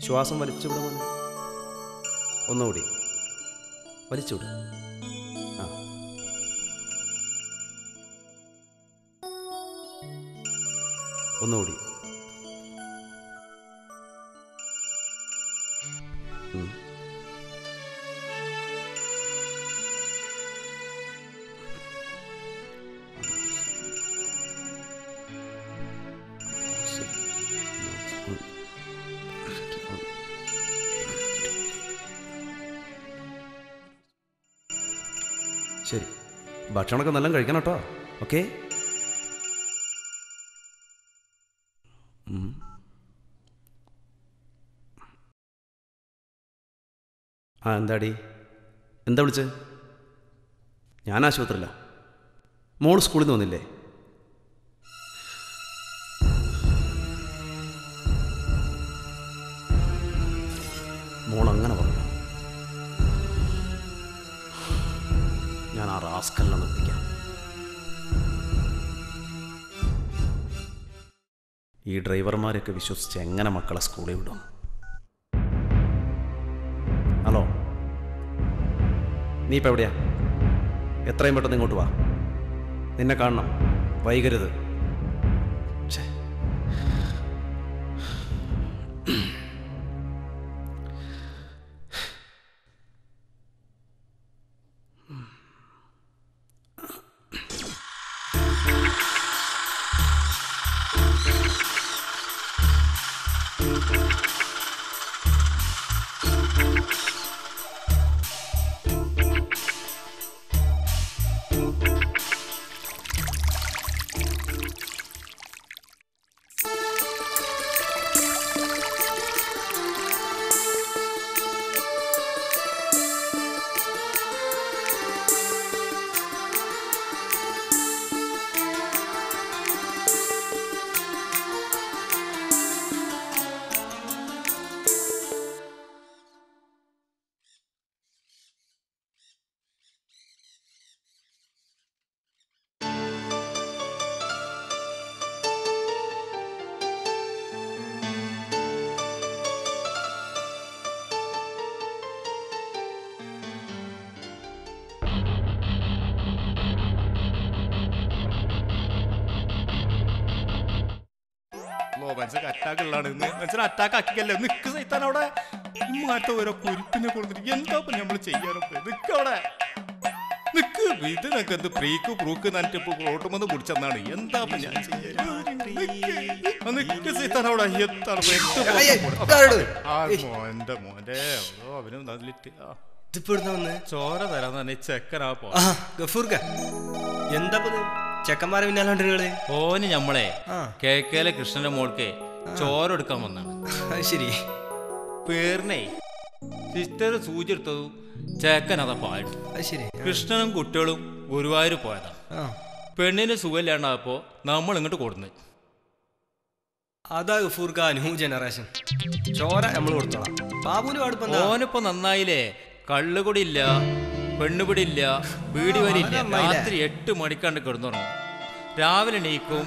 ശ്വാസം വലിച്ചുവിട പോലെ. ഒന്നുകൂടി വലിച്ചുവിടും. ആ, ഒന്നുകൂടി. ശരി, ഭക്ഷണമൊക്കെ നല്ല കഴിക്കണം കേട്ടോ. ഓക്കെ. ആ, എന്താടി? എന്താ വിളിച്ചത്? ഞാൻ ആശുപത്രിയില്ല. മോൾ സ്കൂളിൽ നിന്ന് വന്നില്ലേ? മോൾ അങ്ങനെ പറഞ്ഞു. ഞാൻ ആ റാസ്കലിനെ വിളിക്കാം. ഈ ഡ്രൈവർമാരെയൊക്കെ വിശ്വസിച്ച് എങ്ങനെ മക്കളെ സ്കൂളിൽ വിടും? ഹലോ, നീ ഇപ്പം എവിടെയാ? എത്രയും പെട്ടെന്ന് ഇങ്ങോട്ട് വാ. നിന്നെ കാണണം, വൈകരുത്. മനസ്സിൽ അറ്റാക്ക് ഉള്ളതാണ്. മനസ്സിൽ അറ്റാക്ക് ആക്കിക്കല്ലേ. നിക്ക് സൈത്താൻ അവിടെ മാറ്റ ഓരോ കുരുപ്പിനെ കൊടുത്തിട്ട് എന്താ നമ്മൾ ചെയ്യാനൊക്കെ? നിക്കവിടെ നിക്ക്. ഇത് നിനക്ക് എന്ത് പ്രീക്ക് പ്രൂക്ക് നന്നിട്ട് റോട്ടുമെന്ന് കുടിച്ചെന്നാണ്. എന്താ ഞാൻ ചെയ്യാൻ? നിക്ക് സൈത്താൻ അവിടെ. എന്റെ മോന്റെ അവനും നല്ലിട്ട് ചോര തരാന്ന് തന്നെ ചെക്കനാ പോ. എന്താ ചെക്കന്മാരെ പിന്നാലെ ഓന് ഞമ്മളെ കേക്കേലെ കൃഷ്ണന്റെ മോൾക്ക് ചോര എടുക്കാൻ വന്നാണ്. ശരി. പേരിനെ സിസ്റ്റർ സൂചി എടുത്തതും ചേക്കൻ അതാ പാടും. ശരി. കൃഷ്ണനും കുട്ടികളും ഗുരുവായൂർ പോയതാ. പെണ്ണിന് സുഖമില്ലാണ്ടായപ്പോ നമ്മൾ ഇങ്ങോട്ട് കൊടുന്നു. അതാ ഗഫൂർക്ക ന്യൂ ജനറേഷൻ. ചോര നമ്മൾ കൊടുത്തോളാം. ബാബുവിന് ഓനിപ്പോ നന്നായില്ലേ. കള്ളുകുടിയില്ല, പെണ്ണുപിടിയില്ല, വീടി വരില്ല. രാത്രി 8 മണിക്കാണ്ട് കിടന്നുറങ്ങും. രാവിലെ എണീക്കും,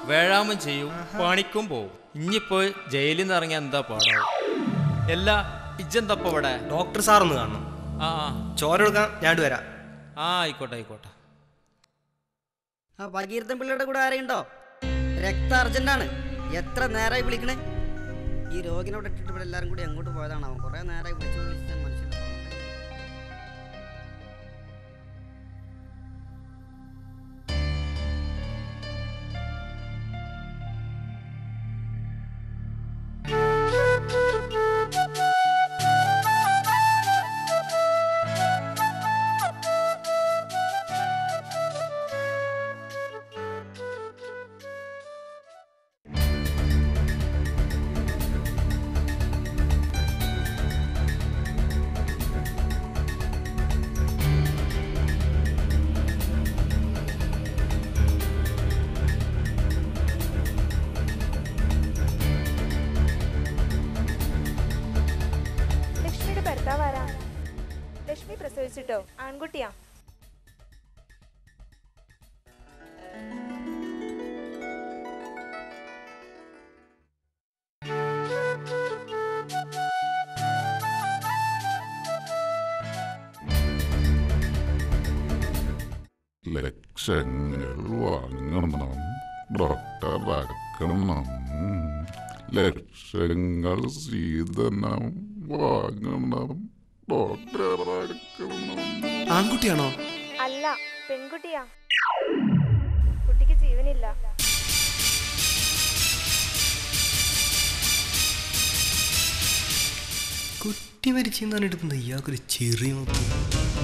വേഴാമം ചെയ്യും, പണിക്കും പോവും. ഇനിയിപ്പോ ജയിലിൽ നിന്ന് ഇറങ്ങിയ എന്താ പാടാവും? എല്ലാ ഇജ്ജെന്തപ്പ ഇവിടെ? ഡോക്ടർ സാറൊന്ന് കാണണം. ആ, ചോര എടുക്കാൻ ഞാൻ വരാം. ആ, ആയിക്കോട്ടെ ആയിക്കോട്ടെ. ആ ഭഗീരഥൻ പിള്ളയുടെ കൂടെ ആരെയുണ്ടോ? രക്ത അർജന്റാണ്. എത്ര നേരമായി വിളിക്കണേ? ഈ രോഗിനോട് ഇട്ടിട്ട് ഇവിടെ എല്ലാവരും കൂടി അങ്ങോട്ട് പോയതാണാവോ? കുറെ നേരമായി വിളിച്ച് മനുഷ്യനെ. ലക്ഷ്മി പ്രസവിച്ചിട്ടോ? ആൺകുട്ടിയാ? ലക്ഷങ്ങൾ വാങ്ങണം, ഡോക്ടർ ആക്കണം, ലക്ഷങ്ങൾ സീതനം വാങ്ങണം, ഡോക്ടർ ആക്കണം. ആൺകുട്ടിയാണോ? അല്ല, പെൺകുട്ടിയാ. കുട്ടിക്ക് ജീവനില്ല. കുട്ടി മരിച്ചെന്ന് പറഞ്ഞിട്ട് ഇയാൾക്കൊരു ചെറിയ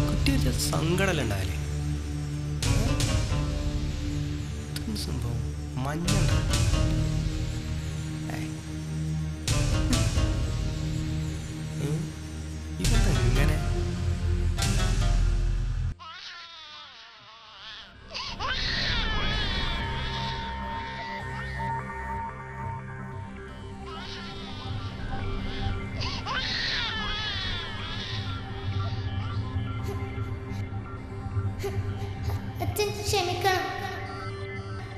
കുട്ടി മരിച്ച സങ്കടമല്ല ഉണ്ടായാലേ. സംഭവം മഞ്ഞുണ്ട്. ഇതെങ്ങനെ? അച്ഛൻ ക്ഷമിക്കണം.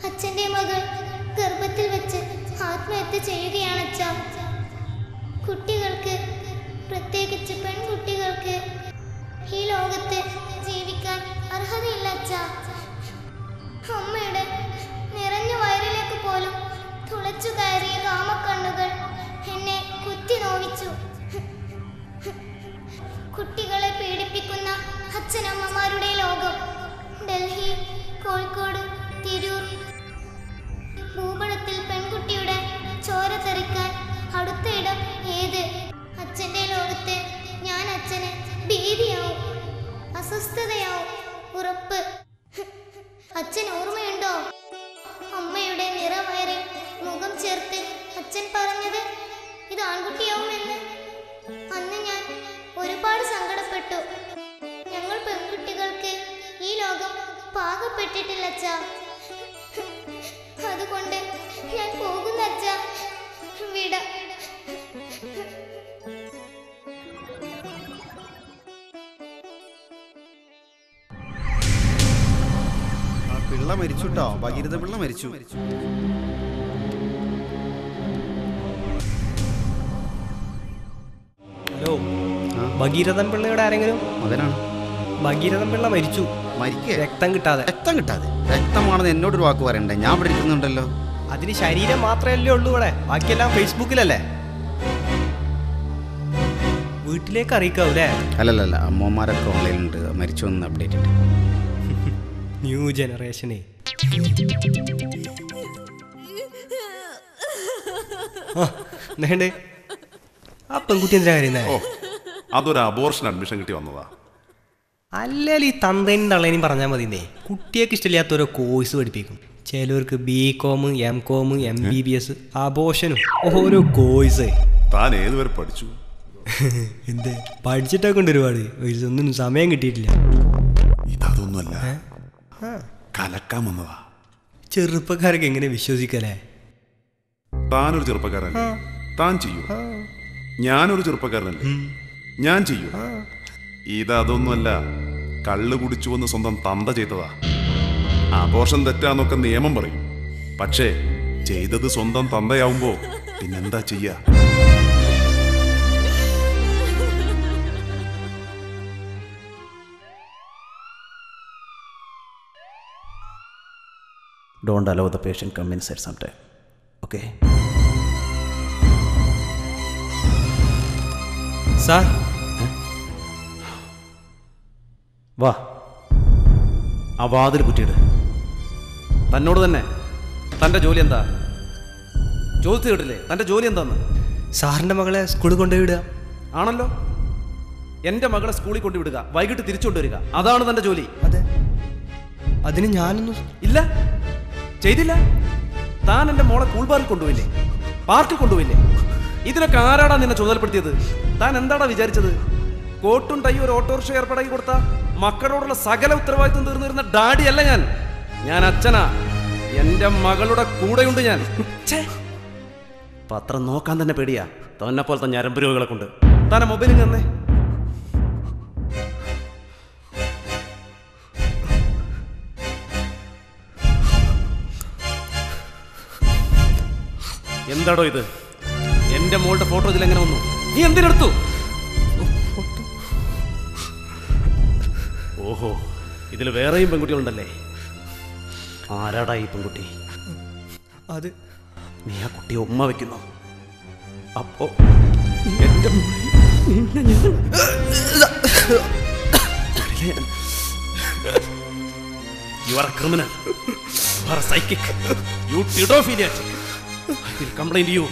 അച്ഛൻ്റെ മകൾ ഗർഭത്തിൽ വെച്ച് ആത്മഹത്യ ചെയ്യുകയാണ് അച്ഛാ. കുട്ടികൾക്ക്, പ്രത്യേകിച്ച് പെൺകുട്ടികൾക്ക് ഈ ലോകത്ത് ജീവിക്കാൻ അർഹതയില്ല അച്ഛാ. അമ്മയുടെ നിറഞ്ഞ വയറിലേക്ക് പോലും തുളച്ചു കയറിയ കാമക്കണ്ണുകൾ എന്നെ കുത്തി നോവിച്ചു. കുട്ടികളെ പീഡിപ്പിക്കുന്ന അച്ഛനമ്മമാരുടെ ലോകം. ഡൽഹി, കോഴിക്കോട്, തിരൂർ ഭൂപടത്തിൽ പെൺകുട്ടിയുടെ ചോര തെറിക്കാൻ അടുത്ത ഇടം ഏത്? അച്ഛൻ്റെ ലോകത്ത് ഞാൻ അച്ഛന് ഭീതിയാവും, അസ്വസ്ഥതയാവും, ഉറപ്പ്. അച്ഛൻ ഓർമ്മയുണ്ടോ അമ്മയുടെ നിറവയറിൽ മുഖം ചേർത്ത് അച്ഛൻ പറഞ്ഞത് ഇത് ആൺകുട്ടിയാവുമെന്ന്? അന്ന് ഞാൻ ഒരുപാട് സങ്കടപ്പെട്ടു. ഞങ്ങൾ പെൺകുട്ടികൾക്ക് ഈ ലോകം പാകപ്പെട്ടിട്ടില്ല അച്ഛാ. അതുകൊണ്ട് ഞാൻ പോകുന്ന അച്ഛാ, വിട. പിള്ള മരിച്ചു കേട്ടോ, ഭഗീരഥ പിള്ള മരിച്ചു. ഹലോ, ഭഗീരഥൻ പിള്ളയുടെ ആരെങ്കിലും? മകനാണ്. ഭഗീരഥൻ പിള്ള മരിച്ചു. മരിക്കുക? രക്തം കിട്ടാതെ. രക്തം കിട്ടാതെ? രക്തമാണെന്ന് എന്നോടൊരു വാക്ക് പറയണ്ടേ? ഞാൻ ഇവിടെ ഇരിക്കുന്നുണ്ടല്ലോ. അതിന് ശരീരം മാത്രമല്ലേ ഉള്ളൂ ഇവിടെ, ബാക്കിയെല്ലാം ഫേസ്ബുക്കിലല്ലേ. വീട്ടിലേക്ക് അറിയിക്കാവൂലേ? അല്ലല്ല, അമ്മമാരൊക്കെ ഓൺലൈനിലുണ്ട്, മരിച്ചു എന്ന് അപ്ഡേറ്റ് ഉണ്ട്. ന്യൂ ജനറേഷനെ. വേണ്ടേ ആ പെൺകുട്ടി എന്തിനാ കരുന്നേ? അതൊരു അബോർഷൻ അഡ്മിഷൻ കിട്ടി വന്നതാ. അല്ലെങ്കിൽ ഈ തന്തേനും തള്ളേനും പറഞ്ഞാൽ മതിന്നേ. കുട്ടിയൊക്കെ ഇഷ്ടമില്ലാത്ത ഓരോ കോഴ്സ് പഠിപ്പിക്കും. ചിലവർക്ക് BCom, MCom, MBBS, അബോർഷനും ഓരോ കോഴ്സ്. താൻ ഏതുവരെ പഠിച്ചു? എന്തേ പഠിച്ചിട്ടൊക്കെ ഉണ്ട് ഒരുപാട്. ഒന്നും സമയം കിട്ടിയിട്ടില്ല. ഇതൊന്നുമല്ല, കലക്കാൻ വന്നതാ. ചെറുപ്പക്കാരൊക്കെ എങ്ങനെ വിശ്വസിക്കലേ? താനൊരു ചെറുപ്പക്കാരനല്ലേ, താൻ ചെയ്യൂ. ഞാനൊരു ചെറുപ്പക്കാരനല്ലേ, ഞാൻ ചെയ്യൂ. ഇതൊന്നുമല്ല, കള്ള് കുടിച്ചു വന്ന് സ്വന്തം തന്ത ചെയ്തതാ. ആഘോഷം തെറ്റാന്നൊക്കെ നിയമം പറയും. പക്ഷേ ചെയ്തത് സ്വന്തം തന്തയാവുമ്പോ പിന്നെന്താ ചെയ്യാ? Don't allow the patient come inside sometime. Okay? Sir വാ, ആ വാതിൽ കുറ്റിയിട്. തന്നോട് തന്നെ. തൻ്റെ ജോലി എന്താ? ചോദിച്ചു കേട്ടില്ലേ തൻ്റെ ജോലി എന്താന്ന്? സാറിൻ്റെ മകളെ സ്കൂളിൽ കൊണ്ടുപോയി വിടുക. ആണല്ലോ, എൻ്റെ മകളെ സ്കൂളിൽ കൊണ്ടുവിടുക, വൈകിട്ട് തിരിച്ചു കൊണ്ടുവരിക, അതാണ് തൻ്റെ ജോലി. അതെ, അതിന് ഞാനൊന്നും ഇല്ല, ചെയ്തില്ല. താൻ എൻ്റെ മോളെ കൂൾബാറിൽ കൊണ്ടുപോയില്ലേ, പാർക്കിൽ കൊണ്ടുപോയില്ലേ? ഇതിനൊക്കെ ആരാടാ നിന്നെ ചുമതലപ്പെടുത്തിയത്? താൻ എന്താടാ വിചാരിച്ചത്? കോട്ടും ടൈയും ഒരു ഓട്ടോറിക്ഷ ഏർപ്പാടാക്കി കൊടുത്ത മക്കളോടുള്ള സകല ഉത്തരവാദിത്വം തീർന്നിരുന്ന ഡാഡിയല്ല ഞാൻ. ഞാൻ അച്ഛനാ. എൻ്റെ മകളുടെ കൂടെയുണ്ട് ഞാൻ. പത്രം നോക്കാൻ തന്നെ പേടിയാ തന്നെ പോലത്തെ ഞരമ്പ് രോഗികളെ കൊണ്ട്. താനെ മൊബൈലിൽ തന്നെ എന്താടോ ഇത്? എൻ്റെ മോളുടെ ഫോട്ടോ ഇതിലെങ്ങനെ വന്നു? നീ എന്തിനെടുത്തു? ഓഹോ, ഇതിൽ വേറെയും പെൺകുട്ടികളുണ്ടല്ലേ. ആരാടാ ഈ പെൺകുട്ടി? അത് നീ ആ കുട്ടിയെ ഉമ്മ വെക്കുന്നു. അപ്പോ എന്റെ നിന്നെ ഞാൻ You are a criminal. You are a psychic. You pedophiliac. I will complain to you.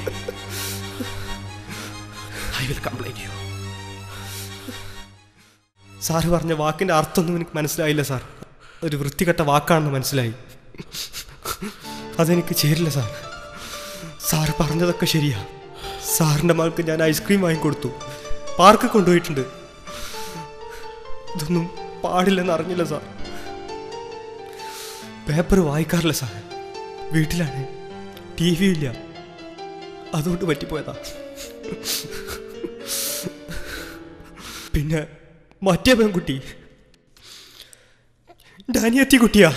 I will complain to you. Sir പറഞ്ഞ വാക്കിൻ്റെ അർത്ഥമൊന്നും എനിക്ക് മനസ്സിലായില്ല സാർ. ഒരു വൃത്തികെട്ട വാക്കാണെന്ന് മനസ്സിലായി. അതെനിക്ക് ചേരില്ല സാർ. സാറ് പറഞ്ഞതൊക്കെ ശരിയാ. സാറിൻ്റെ മകൾക്ക് ഞാൻ ഐസ്ക്രീം വാങ്ങിക്കൊടുത്തു, പാർക്ക് കൊണ്ടുപോയിട്ടുണ്ട്. ഇതൊന്നും പാടില്ലെന്ന് അറിഞ്ഞില്ല സാർ. പേപ്പർ വായിക്കാറില്ല സാർ. വീട്ടിലാണ്, ടി വി ഇല്ല, അതുകൊണ്ട് പറ്റിപ്പോയതാ. പിന്നെ മറ്റേ പെൺകുട്ടി എൻ്റെ അനിയത്തി കുട്ടിയാ,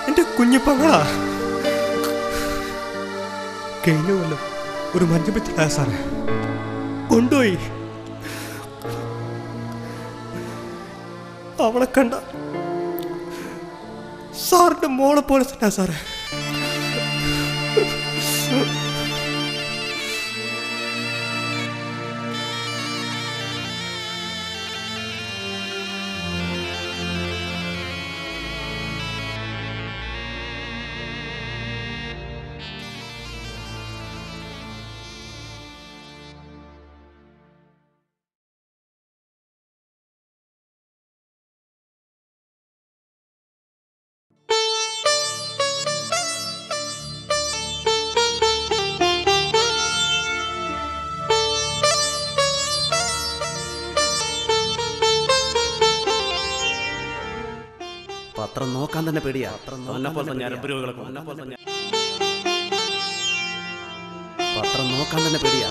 എൻ്റെ കുഞ്ഞിപ്പങ്ങളാ. കഴിഞ്ഞ കൊല്ലം ഒരു മഞ്ഞപ്പത്തിലായ സാറേ കൊണ്ടുപോയി. അവളെ കണ്ട സാറിന്റെ മോളെ പോലെ തന്നെ സാറേ. പത്രം നോക്കാൻ തന്നെ പേടിയാ. പത്രം നോക്കാൻ തന്നെ പേടിയാ.